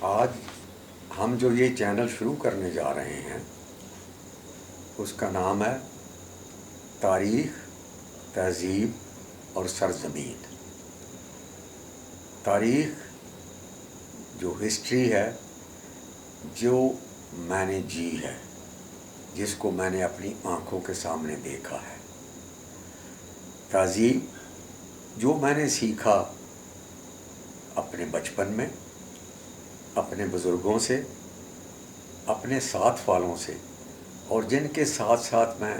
آج ہم جو یہ چینل شروع کرنے جا رہے ہیں اس کا نام ہے تاریخ، تہذیب اور سرزمین۔ تاریخ جو ہسٹری ہے، جو میں نے جی ہے، جس کو میں نے اپنی آنکھوں کے سامنے دیکھا ہے۔ تہذیب جو میں نے سیکھا اپنے بچپن میں، اپنے بزرگوں سے، اپنے ساتھ والوں سے، اور جن کے ساتھ ساتھ میں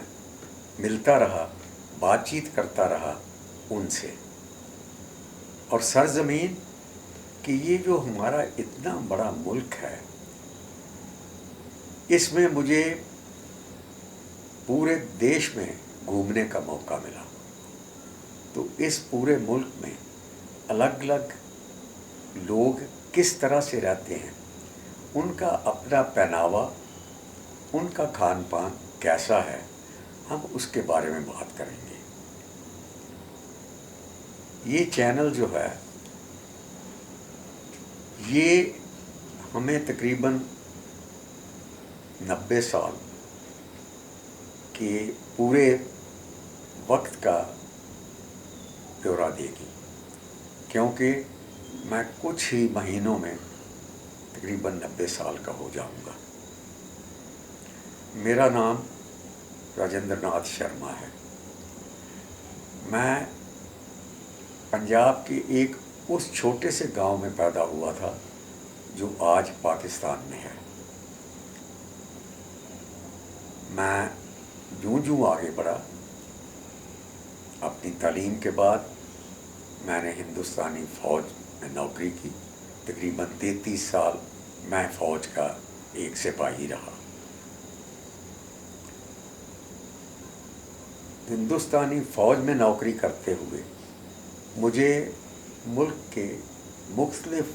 ملتا رہا، بات چیت کرتا رہا، ان سے۔ اور سرزمین کہ یہ جو ہمارا اتنا بڑا ملک ہے، اس میں مجھے پورے دیش میں گھومنے کا موقع ملا۔ تو اس پورے ملک میں الگ الگ لوگ کس طرح سے رہتے ہیں، ان کا اپنا پہناوا، ان کا کھان پان کیسا ہے، ہم اس کے بارے میں بات کریں گے۔ یہ چینل جو ہے یہ ہمیں تقریباً 90 سال کے پورے وقت کا بیورا دے گی، کیونکہ میں کچھ ہی مہینوں میں تقریباً 90 سال کا ہو جاؤں گا۔ میرا نام راجندر ناتھ شرما ہے۔ میں پنجاب کے ایک اس چھوٹے سے گاؤں میں پیدا ہوا تھا جو آج پاکستان میں ہے۔ میں جوں آگے بڑھا، اپنی تعلیم کے بعد میں نے ہندوستانی فوج میں نوکری کی۔ تقریباً 33 سال میں فوج کا ایک سپاہی رہا۔ ہندوستانی فوج میں نوکری کرتے ہوئے مجھے ملک کے مختلف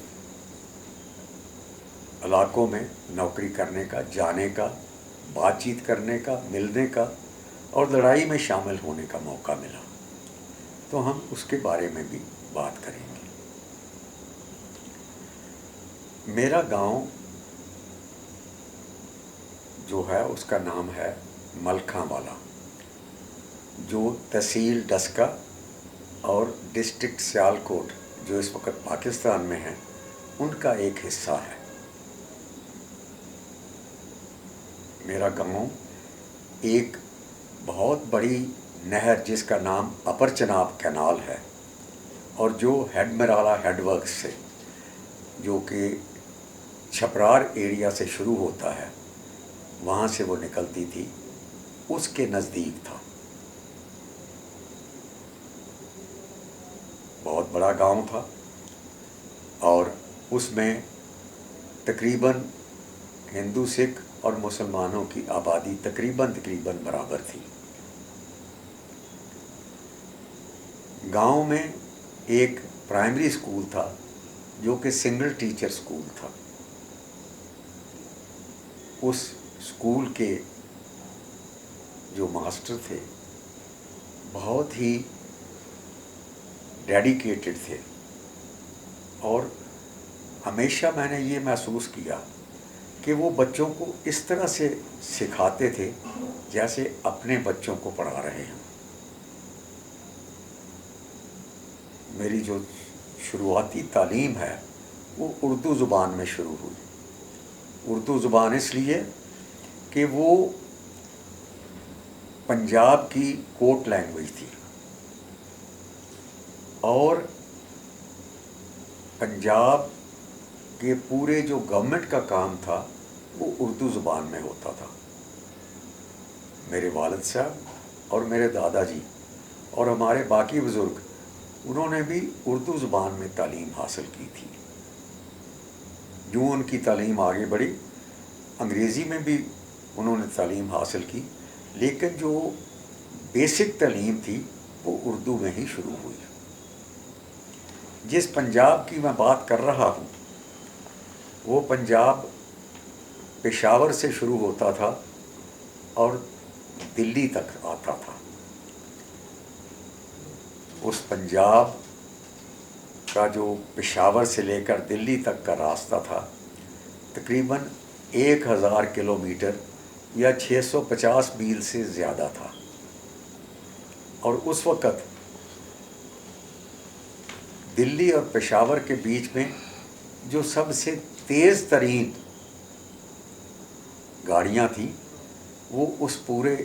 علاقوں میں نوکری کرنے کا، جانے کا، بات چیت کرنے کا، ملنے کا اور لڑائی میں شامل ہونے کا موقع ملا۔ تو ہم اس کے بارے میں بھی بات کریں گے۔ میرا گاؤں جو ہے اس کا نام ہے ملکھاں والا، جو تحصیل ڈسکہ اور ڈسٹرکٹ سیالکوٹ جو اس وقت پاکستان میں ہے، ان کا ایک حصہ ہے۔ میرا گاؤں ایک بہت بڑی نہر جس کا نام اپر چناب کینال ہے، اور جو ہیڈ مرالا ہیڈ ورکس سے، جو کہ چھپرار ایریا سے شروع ہوتا ہے، وہاں سے وہ نکلتی تھی، اس کے نزدیک تھا۔ بہت بڑا گاؤں تھا، اور اس میں تقریباً ہندو، سکھ اور مسلمانوں کی آبادی تقریباً برابر تھی۔ گاؤں میں ایک پرائمری اسکول تھا جو کہ سنگل ٹیچر اسکول تھا۔ اس اسکول کے جو ماسٹر تھے بہت ہی ڈیڈیکیٹڈ تھے، اور ہمیشہ میں نے یہ محسوس کیا کہ وہ بچوں کو اس طرح سے سکھاتے تھے جیسے اپنے بچوں کو پڑھا رہے ہیں۔ میری جو شروعاتی تعلیم ہے وہ اردو زبان میں شروع ہوئی۔ اردو زبان اس لیے کہ وہ پنجاب کی کوٹ لینگویج تھی، اور پنجاب کے پورے جو گورنمنٹ کا کام تھا وہ اردو زبان میں ہوتا تھا۔ میرے والد صاحب اور میرے دادا جی اور ہمارے باقی بزرگ، انہوں نے بھی اردو زبان میں تعلیم حاصل کی تھی۔ جو ان کی تعلیم آگے بڑھی، انگریزی میں بھی انہوں نے تعلیم حاصل کی، لیکن جو بیسک تعلیم تھی وہ اردو میں ہی شروع ہوئی۔ جس پنجاب کی میں بات کر رہا ہوں، وہ پنجاب پشاور سے شروع ہوتا تھا اور دلی تک آتا تھا۔ اس پنجاب کا جو پشاور سے لے کر دلی تک کا راستہ تھا، تقریباً 1000 کلومیٹر یا 650 میل سے زیادہ تھا، اور اس وقت دلی اور پشاور کے بیچ میں جو سب سے تیز ترین گاڑیاں تھیں وہ اس پورے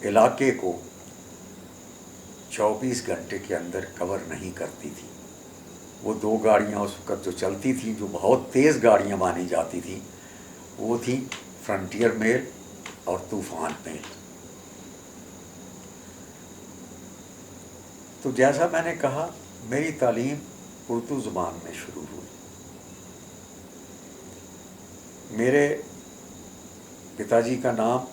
علاقے کو 24 گھنٹے کے اندر کور نہیں کرتی تھی۔ وہ 2 گاڑیاں اس وقت جو چلتی تھیں، جو بہت تیز گاڑیاں مانی جاتی تھیں، وہ تھیں فرنٹیئر میل اور طوفان میل۔ تو جیسا میں نے کہا، میری تعلیم اردو زبان میں شروع ہوئی۔ میرے پتا جی کا نام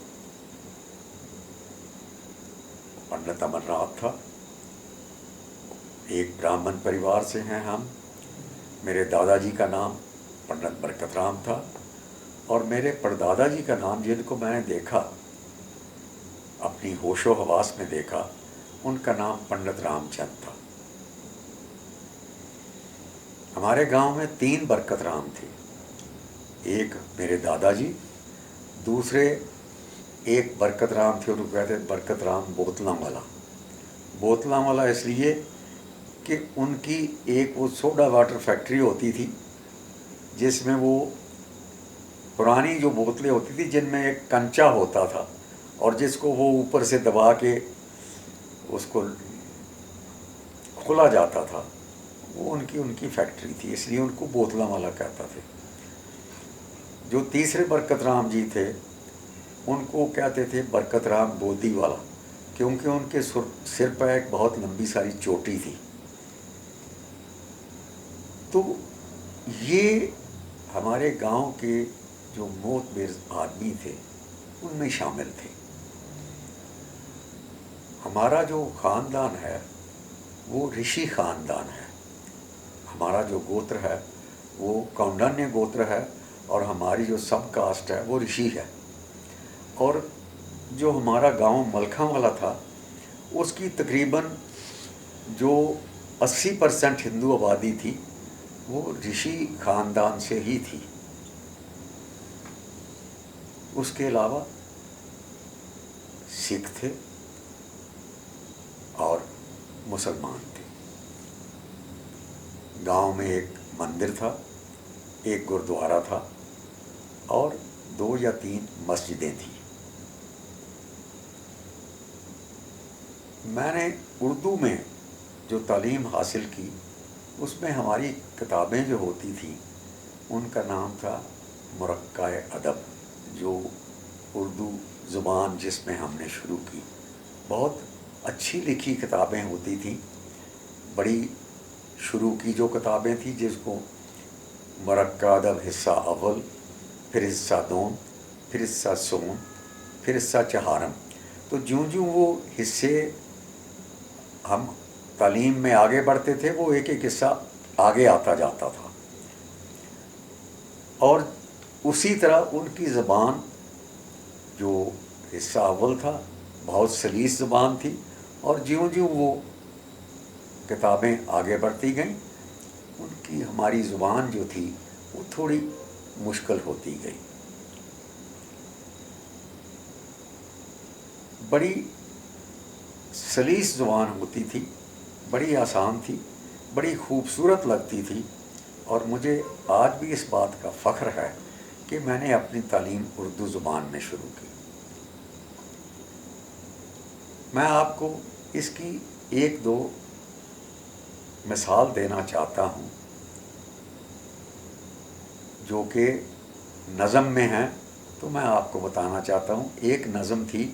پنڈت امر ناتھ تھا، ایک برہمن پریوار سے ہیں ہم۔ میرے دادا جی کا نام پنڈت برکت رام تھا، اور میرے پردادا جی کا نام، جن کو میں نے دیکھا، اپنی ہوش و حواس میں دیکھا، ان کا نام پنڈت رام چند تھا۔ ہمارے گاؤں میں 3 برکت رام تھے، ایک میرے دادا جی، دوسرے ایک برکت رام تھے، ان کو کہتے برکت رام بوتلاں والا۔ بوتلاں والا اس لیے کہ ان کی ایک وہ سوڈا واٹر فیکٹری ہوتی تھی، جس میں وہ پرانی جو بوتلیں ہوتی تھی، جن میں ایک کنچا ہوتا تھا، اور جس کو وہ اوپر سے دبا کے اس کو کھولا جاتا تھا، وہ ان کی فیکٹری تھی، اس لیے ان کو بوتلاں والا کہتا تھے۔ جو تیسرے برکت رام جی تھے، ان کو کہتے تھے برکت رام بودی والا، کیونکہ ان کے سر پہ ایک بہت لمبی ساری چوٹی تھی۔ تو یہ ہمارے گاؤں کے جو موتبر آدمی تھے، ان میں شامل تھے۔ ہمارا جو خاندان ہے وہ رشی خاندان ہے۔ ہمارا جو گوتر ہے وہ کونڈانیہ گوتر ہے، اور ہماری جو سب کاسٹ ہے وہ رشی ہے۔ اور جو ہمارا گاؤں ملکھاں والا تھا، اس کی تقریباً جو 80% ہندو آبادی تھی، وہ رشی خاندان سے ہی تھی۔ اس کے علاوہ سکھ تھے اور مسلمان تھے۔ گاؤں میں ایک مندر تھا، ایک گردوارا تھا، اور 2 یا 3 مسجدیں تھیں۔ میں نے اردو میں جو تعلیم حاصل کی، اس میں ہماری کتابیں جو ہوتی تھیں، ان کا نام تھا مرقع ادب، جو اردو زبان جس میں ہم نے شروع کی۔ بہت اچھی لکھی کتابیں ہوتی تھیں۔ بڑی شروع کی جو کتابیں تھیں، جس کو مرقع ادب حصہ اول، پھر حصہ دوم، پھر حصہ سوم، پھر حصہ چہارم۔ تو جوں وہ حصے ہم تعلیم میں آگے بڑھتے تھے، وہ ایک ایک حصہ آگے آتا جاتا تھا، اور اسی طرح ان کی زبان جو حصہ اول تھا بہت سلیس زبان تھی، اور جوں وہ کتابیں آگے بڑھتی گئیں، ان کی ہماری زبان جو تھی وہ تھوڑی مشکل ہوتی گئی۔ بڑی سلیس زبان ہوتی تھی، بڑی آسان تھی، بڑی خوبصورت لگتی تھی، اور مجھے آج بھی اس بات کا فخر ہے کہ میں نے اپنی تعلیم اردو زبان میں شروع کی۔ میں آپ کو اس کی 1-2 مثال دینا چاہتا ہوں، جو کہ نظم میں ہیں، تو میں آپ کو بتانا چاہتا ہوں۔ ایک نظم تھی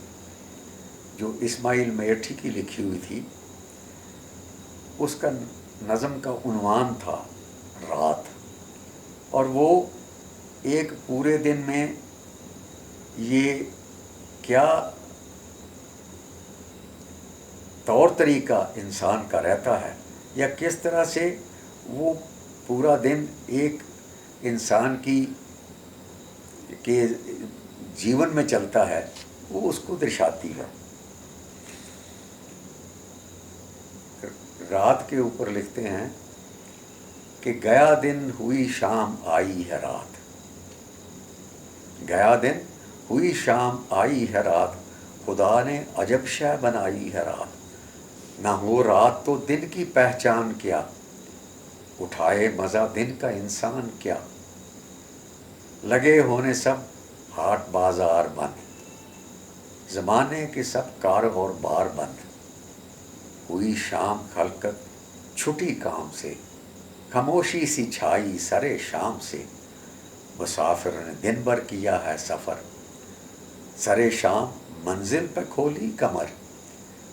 جو اسماعیل میرٹھی کی لکھی ہوئی تھی، اس کا نظم کا عنوان تھا رات، اور وہ ایک پورے دن میں یہ کیا طور طریقہ انسان کا رہتا ہے، یا کس طرح سے وہ پورا دن ایک انسان کے جیون میں چلتا ہے، وہ اس کو درشاتی ہے۔ رات کے اوپر لکھتے ہیں کہ گیا دن ہوئی شام آئی ہے رات، گیا دن ہوئی شام آئی ہے رات، خدا نے عجب شے بنائی ہے رات، نہ ہو رات تو دن کی پہچان کیا، اٹھائے مزہ دن کا انسان کیا، لگے ہونے سب ہاٹ بازار بند، زمانے کے سب کار اور بار بند، ہوئی شام خلقت چھٹی کام سے، خاموشی سی چھائی سرے شام سے، مسافر نے دن بھر کیا ہے سفر، سرے شام منزل پہ کھولی کمر،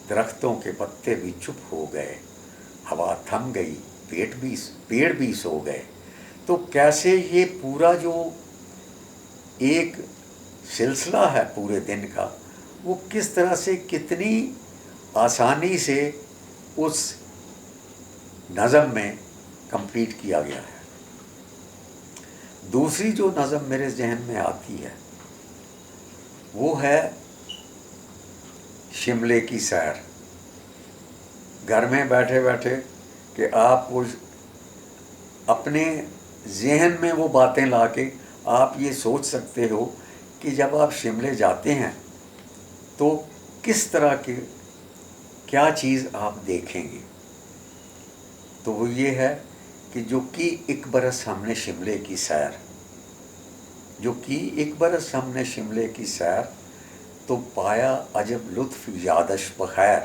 درختوں کے پتے بھی چپ ہو گئے، ہوا تھم گئی، پیڑ بھی سو گئے۔ تو کیسے یہ پورا جو ایک سلسلہ ہے پورے دن کا، وہ کس طرح سے کتنی آسانی سے اس نظم میں کمپلیٹ کیا گیا ہے۔ دوسری جو نظم میرے ذہن میں آتی ہے وہ ہے شملے کی سیر۔ گھر میں بیٹھے بیٹھے کہ آپ وہ اپنے ذہن میں وہ باتیں لا کے آپ یہ سوچ سکتے ہو کہ جب آپ شملے جاتے ہیں تو کس طرح کے کیا چیز آپ دیکھیں گے۔ تو وہ یہ ہے کہ جو کی ایک برس ہم نے شملے کی سیر، جو کی ایک برس ہم نے شملے کی سیر، تو پایا عجب لطف یادش بخیر،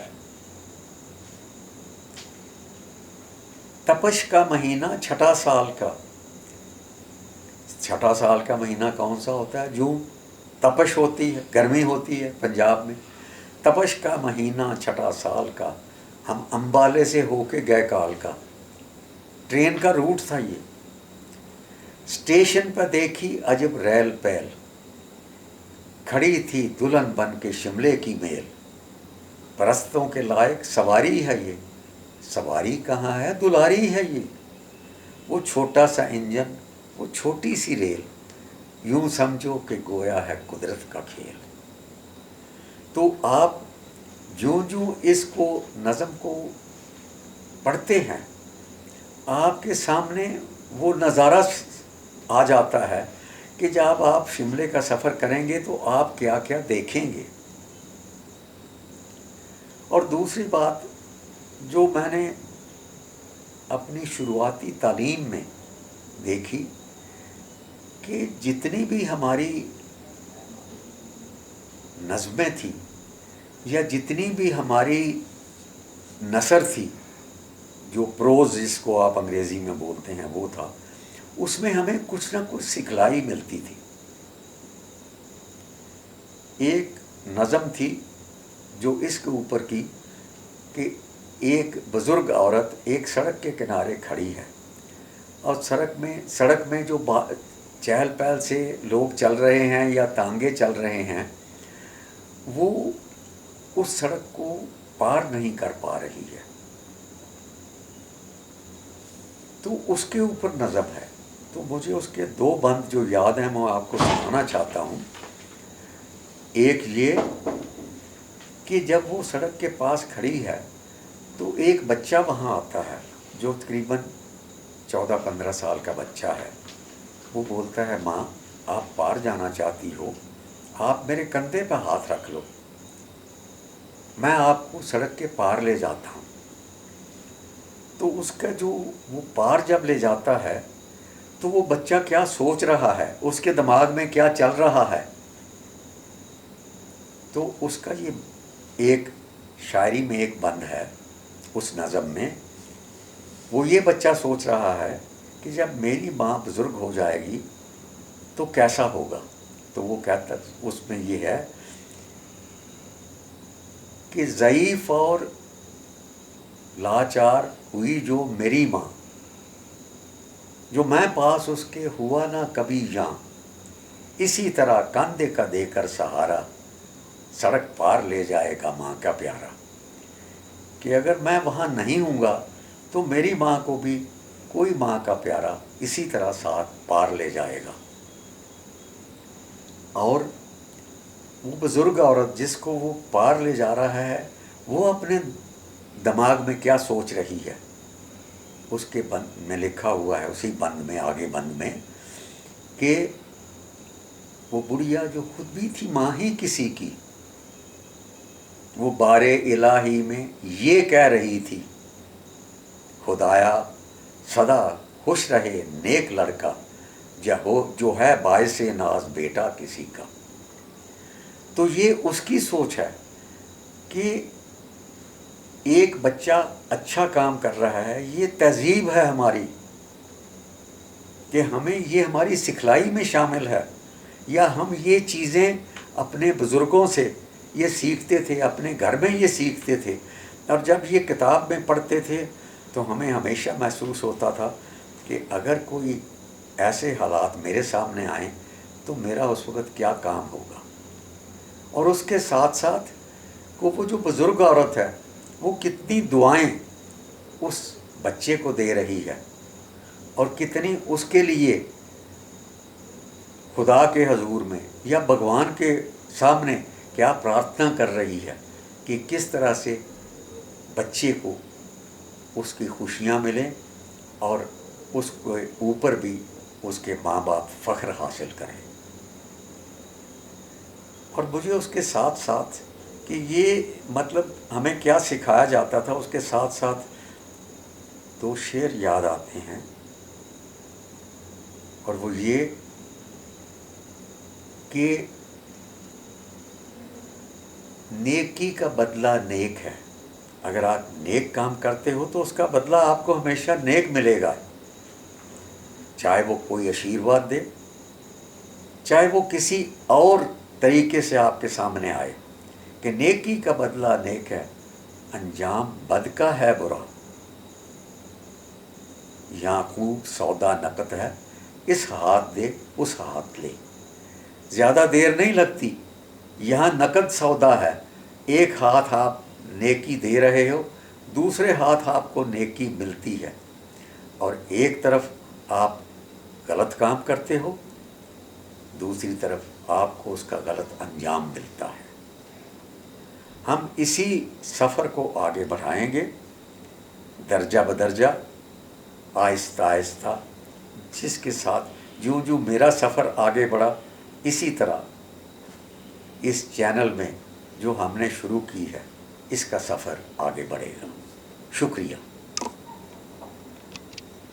تپش کا مہینہ چھٹا سال کا، چھٹا سال کا مہینہ کون سا ہوتا ہے؟ جون۔ تپش ہوتی ہے، گرمی ہوتی ہے پنجاب میں۔ تپش کا مہینہ چھٹا سال کا، ہم امبالے سے ہو کے گئے کال کا، ٹرین کا روٹ تھا یہ۔ اسٹیشن پہ دیکھی عجب ریل پیل، کھڑی تھی دلہن بن کے شملے کی میل، پرستوں کے لائق سواری ہے یہ، سواری کہاں ہے دلاری ہے یہ، وہ چھوٹا سا انجن، وہ چھوٹی سی ریل، یوں سمجھو کہ گویا ہے قدرت کا کھیل۔ تو آپ جوں جوں اس کو نظم کو پڑھتے ہیں آپ کے سامنے وہ نظارہ آ جاتا ہے کہ جب آپ شملے کا سفر کریں گے تو آپ کیا کیا دیکھیں گے۔ اور دوسری بات جو میں نے اپنی شروعاتی تعلیم میں دیکھی کہ جتنی بھی ہماری نظمیں تھیں یا جتنی بھی ہماری نثر تھی، جو پروز جس کو آپ انگریزی میں بولتے ہیں وہ تھا، اس میں ہمیں کچھ نہ کچھ سکھلائی ملتی تھی۔ ایک نظم تھی جو اس کے اوپر کی کہ ایک بزرگ عورت ایک سڑک کے کنارے کھڑی ہے اور سڑک میں جو چہل پہل سے لوگ چل رہے ہیں یا تانگے چل رہے ہیں وہ اس سڑک کو پار نہیں کر پا رہی ہے، تو اس کے اوپر نظم ہے۔ تو مجھے اس کے دو بند جو یاد ہیں میں آپ کو سنانا چاہتا ہوں۔ ایک یہ کہ جب وہ سڑک کے پاس کھڑی ہے تو ایک بچہ وہاں آتا ہے جو تقریباً 14-15 سال کا بچہ ہے۔ وہ بولتا ہے ماں آپ پار جانا چاہتی ہو، آپ میرے کندھے پہ ہاتھ رکھ لو، میں آپ کو سڑک کے پار لے جاتا ہوں۔ تو اس کا جو وہ پار جب لے جاتا ہے تو وہ بچہ کیا سوچ رہا ہے، اس کے دماغ میں کیا چل رہا ہے، تو اس کا یہ ایک شاعری میں ایک بند ہے اس نظم میں، وہ یہ بچہ سوچ رہا ہے کہ جب میری ماں بزرگ ہو جائے گی تو کیسا ہوگا۔ تو وہ کہتا اس میں یہ ہے کہ ضعیف اور لاچار ہوئی جو میری ماں، جو میں پاس اس کے ہوا نہ کبھی یاں، اسی طرح کاندھے کا دے کر سہارا، سڑک پار لے جائے گا ماں کا پیارا، کہ اگر میں وہاں نہیں ہوں گا تو میری ماں کو بھی کوئی ماں کا پیارا اسی طرح ساتھ پار لے جائے گا۔ اور وہ بزرگ عورت جس کو وہ پار لے جا رہا ہے وہ اپنے دماغ میں کیا سوچ رہی ہے، اس کے بند میں لکھا ہوا ہے، اسی بند میں، آگے بند میں، کہ وہ بڑھیا جو خود بھی تھی ماں ہی کسی کی، وہ بار الہی میں یہ کہہ رہی تھی، خدایا سدا خوش رہے نیک لڑکا، جو ہے باعث ناز بیٹا کسی کا۔ تو یہ اس کی سوچ ہے کہ ایک بچہ اچھا کام کر رہا ہے، یہ تہذیب ہے ہماری، کہ ہمیں یہ ہماری سکھلائی میں شامل ہے، یا ہم یہ چیزیں اپنے بزرگوں سے یہ سیکھتے تھے، اپنے گھر میں یہ سیکھتے تھے، اور جب یہ کتاب میں پڑھتے تھے تو ہمیں ہمیشہ محسوس ہوتا تھا کہ اگر کوئی ایسے حالات میرے سامنے آئیں تو میرا اس وقت کیا کام ہوگا۔ اور اس کے ساتھ ساتھ وہ جو بزرگ عورت ہے وہ کتنی دعائیں اس بچے کو دے رہی ہے، اور کتنی اس کے لیے خدا کے حضور میں یا بھگوان کے سامنے کیا پرارتھنا کر رہی ہے کہ کس طرح سے بچے کو اس کی خوشیاں ملیں، اور اس کے اوپر بھی اس کے ماں باپ فخر حاصل کریں۔ اور مجھے اس کے ساتھ ساتھ کہ یہ مطلب ہمیں کیا سکھایا جاتا تھا، اس کے ساتھ ساتھ دو شعر یاد آتے ہیں، اور وہ یہ کہ نیکی کا بدلہ نیک ہے، اگر آپ نیک کام کرتے ہو تو اس کا بدلہ آپ کو ہمیشہ نیک ملے گا، چاہے وہ کوئی آشیرواد دے، چاہے وہ کسی اور طریقے سے آپ کے سامنے آئے، کہ نیکی کا بدلہ نیک ہے، انجام بد کا ہے برا، یہاں خوب سودا نقد ہے، اس ہاتھ دے اس ہاتھ لے، زیادہ دیر نہیں لگتی، یہاں نقد سودا ہے، ایک ہاتھ آپ نیکی دے رہے ہو، دوسرے ہاتھ آپ کو نیکی ملتی ہے، اور ایک طرف آپ غلط کام کرتے ہو، دوسری طرف آپ کو اس کا غلط انجام ملتا ہے۔ ہم اسی سفر کو آگے بڑھائیں گے درجہ بدرجہ، آہستہ آہستہ، جس کے ساتھ جو میرا سفر آگے بڑھا، اسی طرح اس چینل میں جو ہم نے شروع کی ہے اس کا سفر آگے بڑھے گا۔ شکریہ۔